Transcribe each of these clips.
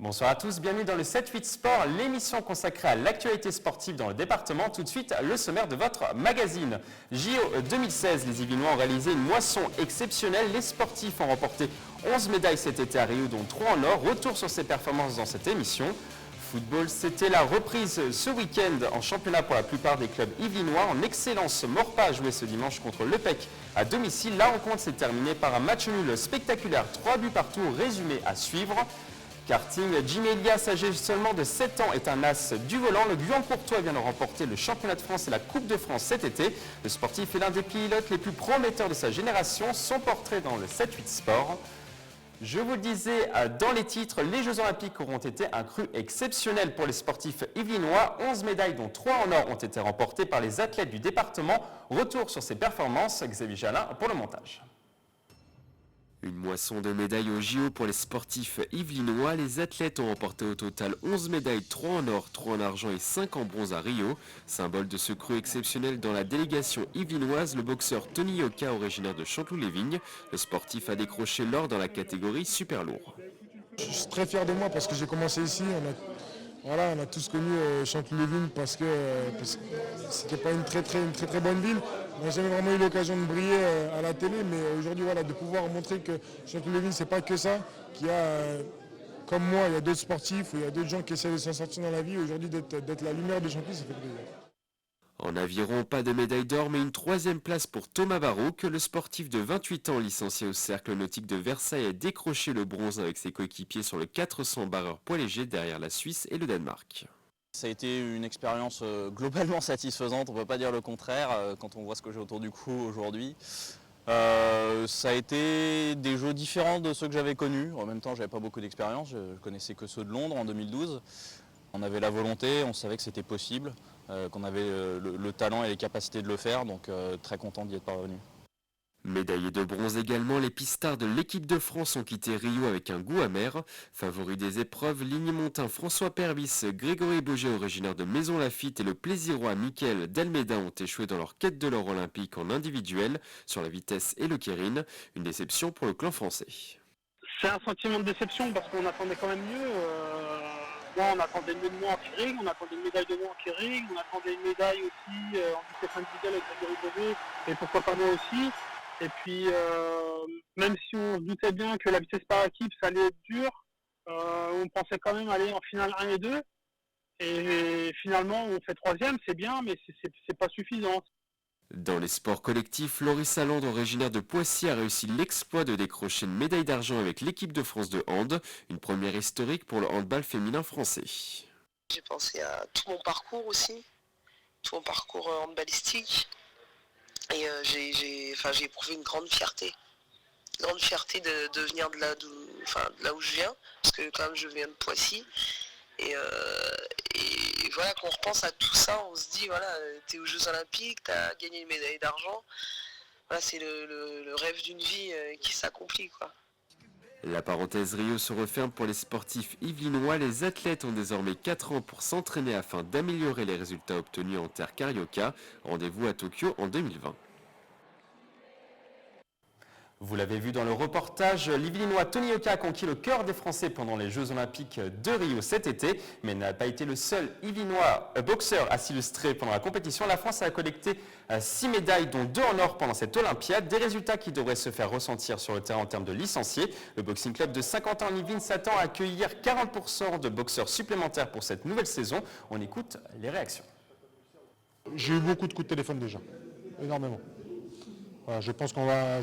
Bonsoir à tous, bienvenue dans le 7-8 Sport, l'émission consacrée à l'actualité sportive dans le département. Tout de suite, le sommaire de votre magazine. JO 2016, les Yvelinois ont réalisé une moisson exceptionnelle. Les sportifs ont remporté 11 médailles cet été à Rio, dont 3 en or. Retour sur ces performances dans cette émission. Football, c'était la reprise ce week-end en championnat pour la plupart des clubs yvelinois. En excellence, Morpa a joué ce dimanche contre Le Pec à domicile. La rencontre s'est terminée par un match nul spectaculaire, 3 buts partout, résumé à suivre. Karting, Jimmy Elias, âgé seulement de 7 ans, est un as du volant. Le Guyan-Courtois vient de remporter le championnat de France et la Coupe de France cet été. Le sportif est l'un des pilotes les plus prometteurs de sa génération. Son portrait dans le 7-8 Sport. Je vous le disais dans les titres, les Jeux Olympiques auront été un cru exceptionnel pour les sportifs yvelinois. 11 médailles dont 3 en or ont été remportées par les athlètes du département. Retour sur ces performances, Xavier Jalin pour le montage. Une moisson de médailles au JO pour les sportifs yvelinois. Les athlètes ont remporté au total 11 médailles, 3 en or, 3 en argent et 5 en bronze à Rio. Symbole de ce cru exceptionnel dans la délégation yvelinoise, le boxeur Tony Yoka, originaire de Chanteloup-les-Vignes. Le sportif a décroché l'or dans la catégorie super lourd. Je suis très fier de moi parce que j'ai commencé ici. On a tous connu Chanteloup-les-Vignes parce que c'était pas une très bonne ville. On n'a jamais vraiment eu l'occasion de briller à la télé, mais aujourd'hui de pouvoir montrer que Chanteloup-les-Vignes c'est pas que ça, qu'il y a comme moi, il y a d'autres sportifs, il y a d'autres gens qui essaient de s'en sortir dans la vie. Aujourd'hui d'être la lumière de Chanteloup, ça fait plaisir. En aviron, pas de médaille d'or, mais une 3e place pour Thomas Barrault, que le sportif de 28 ans, licencié au Cercle Nautique de Versailles, a décroché le bronze avec ses coéquipiers sur le 400 barreur poids léger derrière la Suisse et le Danemark. Ça a été une expérience globalement satisfaisante, on ne peut pas dire le contraire quand on voit ce que j'ai autour du cou aujourd'hui. Ça a été des jeux différents de ceux que j'avais connus. En même temps, j'avais pas beaucoup d'expérience, je connaissais que ceux de Londres en 2012. On avait la volonté, on savait que c'était possible, qu'on avait le talent et les capacités de le faire, donc très content d'y être parvenu. Médaillés de bronze également, les pistards de l'équipe de France ont quitté Rio avec un goût amer. Favoris des épreuves, Ligny Montin, François Pervis, Grégory Boger, originaire de Maison Lafitte, et le plaisirois Mickaël Delmeda ont échoué dans leur quête de l'or olympique en individuel sur la vitesse et le kérine. Une déception pour le clan français. C'est un sentiment de déception parce qu'on attendait quand même mieux. On attendait mieux de moi en kérine, on attendait une médaille de moi en kérine, on attendait une médaille aussi en vitesse individuelle avec Grégory Boger, et pourquoi pas moi aussi. Et puis, même si on se doutait bien que la vitesse par équipe, ça allait être dur, on pensait quand même aller en finale 1 et 2. Et finalement, on fait 3e, c'est bien, mais c'est pas suffisant. Dans les sports collectifs, Loris Allende, originaire de Poissy, a réussi l'exploit de décrocher une médaille d'argent avec l'équipe de France de hand, une première historique pour le handball féminin français. J'ai pensé à tout mon parcours aussi, tout mon parcours handballistique. Et j'ai éprouvé une grande fierté de venir de là où je viens, parce que quand même je viens de Poissy. Et voilà, quand on repense à tout ça, on se dit, t'es aux Jeux Olympiques, t'as gagné une médaille d'argent. Voilà, c'est le rêve d'une vie qui s'accomplit, quoi. La parenthèse Rio se referme pour les sportifs yvelinois. Les athlètes ont désormais 4 ans pour s'entraîner afin d'améliorer les résultats obtenus en terre carioca. Rendez-vous à Tokyo en 2020. Vous l'avez vu dans le reportage, l'Yvelinois Tony Yoka a conquis le cœur des Français pendant les Jeux Olympiques de Rio cet été, mais n'a pas été le seul Yvelinois boxeur à s'illustrer pendant la compétition. La France a collecté 6 médailles, dont 2 en or pendant cette Olympiade. Des résultats qui devraient se faire ressentir sur le terrain en termes de licenciés. Le Boxing Club de Saint-Quentin-en-Yvelines s'attend à accueillir 40% de boxeurs supplémentaires pour cette nouvelle saison. On écoute les réactions. J'ai eu beaucoup de coups de téléphone déjà, énormément. Voilà, je pense qu'on va...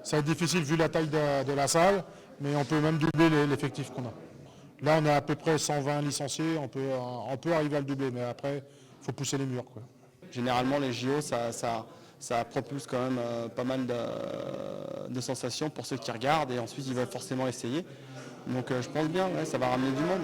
Ça va être difficile vu la taille de la salle, mais on peut même doubler l'effectif qu'on a. Là, on est à peu près 120 licenciés, on peut arriver à le doubler, mais après, il faut pousser les murs, quoi. Généralement, les JO, ça propulse quand même pas mal de sensations pour ceux qui regardent, et ensuite, ils veulent forcément essayer. Donc, je pense bien, ça va ramener du monde.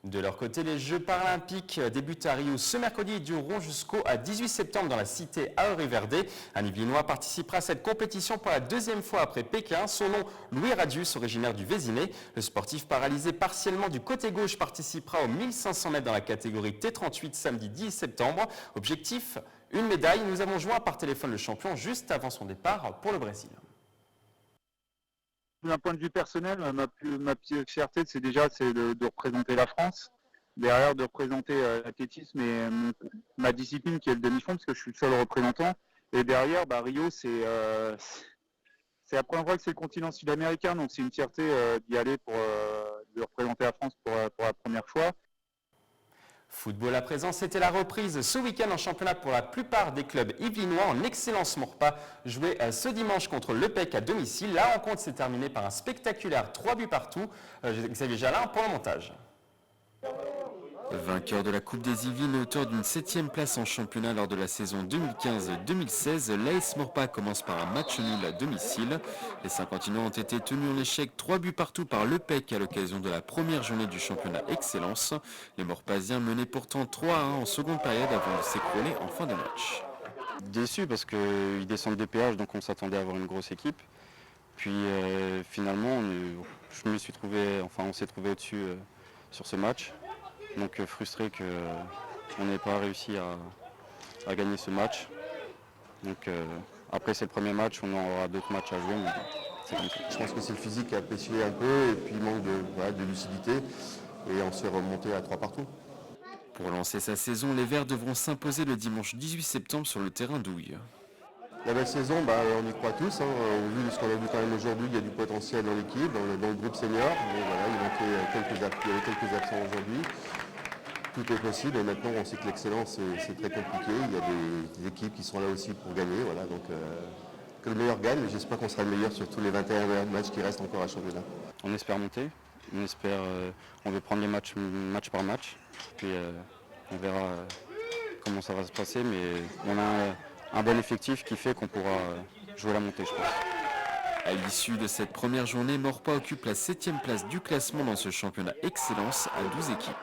De leur côté, les Jeux paralympiques débutent à Rio ce mercredi et dureront jusqu'au 18 septembre dans la cité Auri-Verde. Un Yvelinois participera à cette compétition pour la 2e fois après Pékin. Son nom, Louis Radius, originaire du Vésiné. Le sportif paralysé partiellement du côté gauche participera aux 1500 mètres dans la catégorie T38 samedi 10 septembre. Objectif, une médaille. Nous avons joint par téléphone le champion juste avant son départ pour le Brésil. D'un point de vue personnel, ma petite fierté, c'est de représenter la France. Derrière, de représenter l'athlétisme et ma discipline qui est le demi-fond, parce que je suis le seul représentant. Et derrière, Rio, c'est la première fois que c'est le continent sud-américain, donc c'est une fierté d'y aller de représenter la France pour la première fois. Football à présent, c'était la reprise ce week-end en championnat pour la plupart des clubs yvelinois en Excellence Maurepas, joué ce dimanche contre Le Pec à domicile. La rencontre s'est terminée par un spectaculaire 3 buts partout. Xavier Jalin pour le montage. Vainqueur de la Coupe des Yvelines, auteur d'une 7e place en championnat lors de la saison 2015-2016, l'AS Maurepas commence par un match nul à domicile. Les Saint-Quentinois ont été tenus en échec 3 buts partout par Le Pec à l'occasion de la première journée du championnat Excellence. Les Maurepasiens menaient pourtant 3-1 en seconde période avant de s'écroler en fin de match. Déçu parce qu'ils descendent des péages, donc on s'attendait à avoir une grosse équipe. Puis finalement, on s'est trouvé au-dessus sur ce match. Donc frustré qu'on n'ait pas réussi à gagner ce match. Donc après c'est le premier match, on aura d'autres matchs à jouer. Mais c'est comme ça. Je pense que c'est le physique qui a pêché un peu et puis il manque de lucidité. Et on s'est remonté à 3 partout. Pour lancer sa saison, les Verts devront s'imposer le dimanche 18 septembre sur le terrain d'Houille. La belle saison, on y croit tous. Au vu de ce qu'on a vu quand même aujourd'hui, il y a du potentiel dans l'équipe, dans le groupe senior. Mais voilà, il y avait quelques absents aujourd'hui. Tout est possible et maintenant on sait que l'excellence c'est très compliqué. Il y a des équipes qui sont là aussi pour gagner. Voilà, donc que le meilleur gagne, mais j'espère qu'on sera le meilleur sur tous les 21 matchs qui restent encore à championnat. On espère monter, on veut prendre les matchs par match. Puis on verra comment ça va se passer, mais on a un bon effectif qui fait qu'on pourra jouer la montée, je pense. À l'issue de cette première journée, Maurepas occupe la 7e place du classement dans ce championnat Excellence à 12 équipes.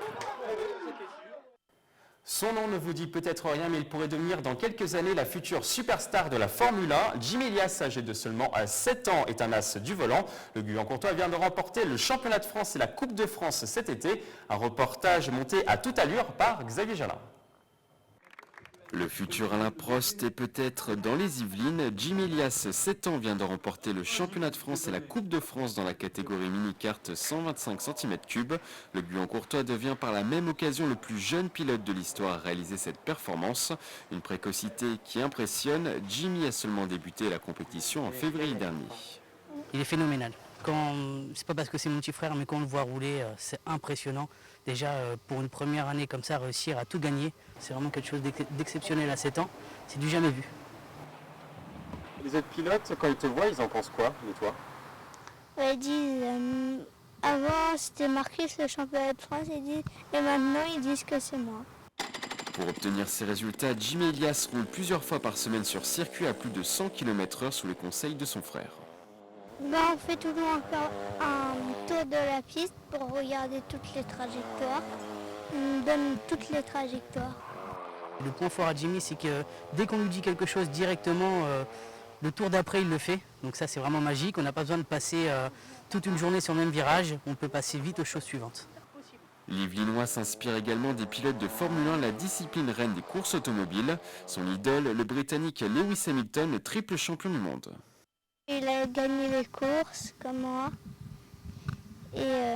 Son nom ne vous dit peut-être rien, mais il pourrait devenir dans quelques années la future superstar de la Formule 1. Jim Elias, âgé de seulement 7 ans, est un as du volant. Le Guyancourtois vient de remporter le championnat de France et la Coupe de France cet été. Un reportage monté à toute allure par Xavier Jalin. Le futur Alain Prost est peut-être dans les Yvelines. Jim Elias, 7 ans, vient de remporter le championnat de France et la Coupe de France dans la catégorie mini-kart 125 cm3. Le Guyancourtois devient par la même occasion le plus jeune pilote de l'histoire à réaliser cette performance. Une précocité qui impressionne. Jimmy a seulement débuté la compétition en février dernier. Il est phénoménal. C'est pas parce que c'est mon petit frère, mais quand on le voit rouler, c'est impressionnant. Déjà, pour une première année comme ça, réussir à tout gagner, c'est vraiment quelque chose d'exceptionnel à 7 ans. C'est du jamais vu. Les autres pilotes, quand ils te voient, ils en pensent quoi de toi? Ils disent, avant c'était Marcus le championnat de France, et maintenant ils disent que c'est moi. Pour obtenir ces résultats, Jim Elias roule plusieurs fois par semaine sur circuit à plus de 100 km/h sous les conseils de son frère. On fait toujours encore un tour de la piste pour regarder toutes les trajectoires. On donne toutes les trajectoires. Le point fort à Jimmy, c'est que dès qu'on lui dit quelque chose directement, le tour d'après, il le fait. Donc ça, c'est vraiment magique. On n'a pas besoin de passer toute une journée sur le même virage. On peut passer vite aux choses suivantes. L'Yvelinois s'inspire également des pilotes de Formule 1, la discipline reine des courses automobiles. Son idole, le Britannique Lewis Hamilton, le triple champion du monde. Il a gagné les courses comme moi. Et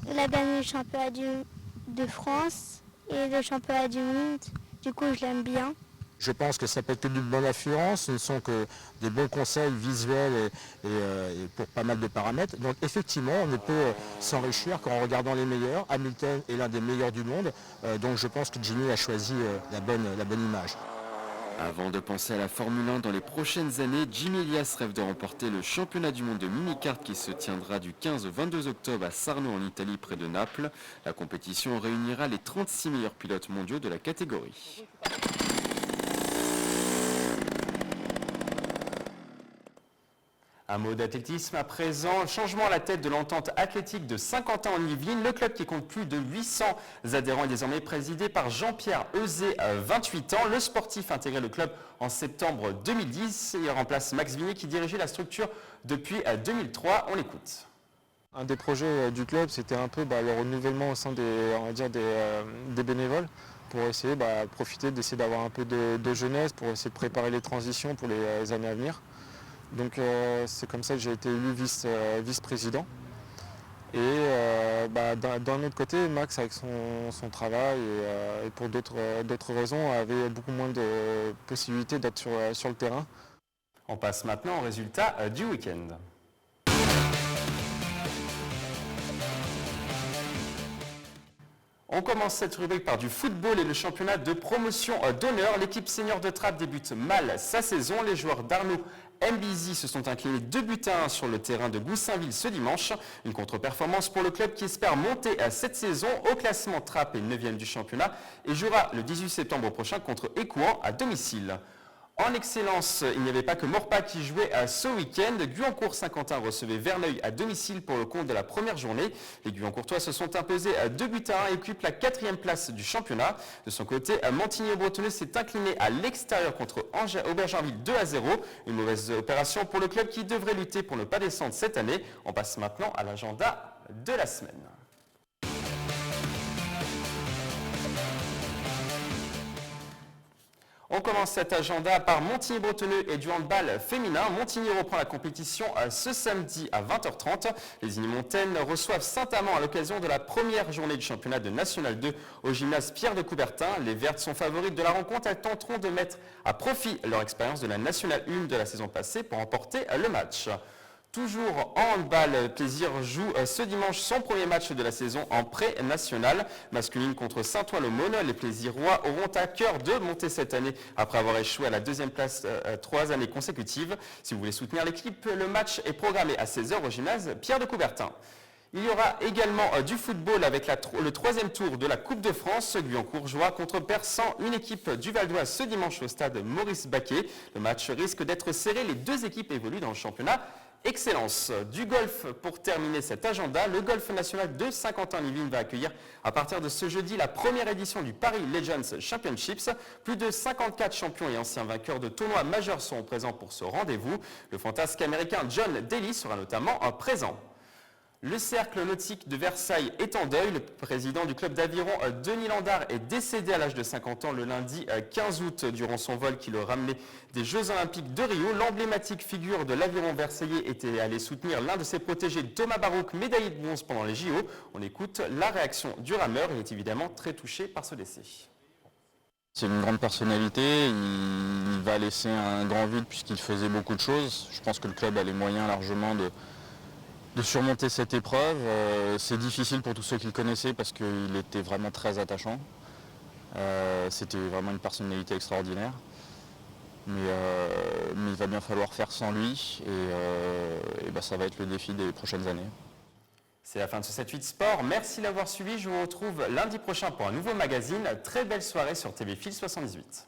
il a gagné le championnat de France et le championnat du monde. Du coup, je l'aime bien. Je pense que ça peut être une bonne influence, ce ne sont que des bons conseils visuels et pour pas mal de paramètres. Donc effectivement, on ne peut s'enrichir qu'en regardant les meilleurs. Hamilton est l'un des meilleurs du monde, donc je pense que Jimmy a choisi la bonne image. Avant de penser à la Formule 1 dans les prochaines années, Jim Elias rêve de remporter le championnat du monde de mini-kart qui se tiendra du 15 au 22 octobre à Sarno en Italie près de Naples. La compétition réunira les 36 meilleurs pilotes mondiaux de la catégorie. Un mot d'athlétisme à présent. Changement à la tête de l'entente athlétique de Saint-Quentin en Yvelines. Le club qui compte plus de 800 adhérents est désormais présidé par Jean-Pierre Euzé, 28 ans. Le sportif a intégré le club en septembre 2010. Il remplace Max Vigné qui dirigeait la structure depuis 2003. On l'écoute. Un des projets du club, c'était un peu le renouvellement au sein des bénévoles pour essayer d'essayer d'avoir un peu de jeunesse, pour essayer de préparer les transitions pour les années à venir. Donc c'est comme ça que j'ai été élu vice-président. Et d'un autre côté, Max, avec son travail et pour d'autres raisons, avait beaucoup moins de possibilités d'être sur le terrain. On passe maintenant au résultat du week-end. On commence cette rubrique par du football et le championnat de promotion d'honneur. L'équipe senior de Trappes débute mal sa saison. Les joueurs d'Arnaud Mbizi se sont inclinés 2-1 sur le terrain de Goussainville ce dimanche. Une contre-performance pour le club qui espère monter cette saison au classement. Trappes est 9e du championnat et jouera le 18 septembre prochain contre Écouen à domicile. En excellence, il n'y avait pas que Maurepas qui jouait ce week-end. Guyancourt-Saint-Quentin recevait Verneuil à domicile pour le compte de la première journée. Les Guyancourtois se sont imposés 2-1 et occupent la 4e place du championnat. De son côté, Montigny-Bretonneux s'est incliné à l'extérieur contre Aubergenville 2-0. Une mauvaise opération pour le club qui devrait lutter pour ne pas descendre cette année. On passe maintenant à l'agenda de la semaine. On commence cet agenda par Montigny-Bretonneux et du handball féminin. Montigny reprend la compétition ce samedi à 20h30. Les Unimontaines reçoivent Saint-Amand à l'occasion de la première journée du championnat de National 2 au gymnase Pierre de Coubertin. Les Vertes sont favorites de la rencontre. Elles tenteront de mettre à profit leur expérience de la National 1 de la saison passée pour remporter le match. Toujours en handball, Plaisir joue ce dimanche son premier match de la saison en pré-national. Masculine contre Saint-Ouen-l'Aumône, les Plaisirois auront à cœur de monter cette année après avoir échoué à la 2e place 3 années consécutives. Si vous voulez soutenir l'équipe, le match est programmé à 16h au gymnase Pierre de Coubertin. Il y aura également du football avec le 3e tour de la Coupe de France. Guyancourt jouera contre Persan, une équipe du Val d'Oise ce dimanche au stade Maurice Baquet. Le match risque d'être serré. Les deux équipes évoluent dans le championnat Excellence. Du golf pour terminer cet agenda, le golf national de Saint-Quentin-Yvelines va accueillir à partir de ce jeudi la première édition du Paris Legends Championships. Plus de 54 champions et anciens vainqueurs de tournois majeurs seront présents pour ce rendez-vous. Le fantasque américain John Daly sera notamment présent. Le cercle nautique de Versailles est en deuil. Le président du club d'aviron, Denis Landard, est décédé à l'âge de 50 ans le lundi 15 août durant son vol qui le ramenait des Jeux Olympiques de Rio. L'emblématique figure de l'aviron versaillais était allé soutenir l'un de ses protégés, Thomas Barouk, médaillé de bronze pendant les JO. On écoute la réaction du rameur. Il est évidemment très touché par ce décès. C'est une grande personnalité, il va laisser un grand vide puisqu'il faisait beaucoup de choses. Je pense que le club a les moyens largement de surmonter cette épreuve. C'est difficile pour tous ceux qui le connaissaient parce qu'il était vraiment très attachant. C'était vraiment une personnalité extraordinaire. Mais il va bien falloir faire sans lui et ça va être le défi des prochaines années. C'est la fin de ce 7-8 Sport. Merci d'avoir suivi. Je vous retrouve lundi prochain pour un nouveau magazine. Très belle soirée sur TV Fil 78.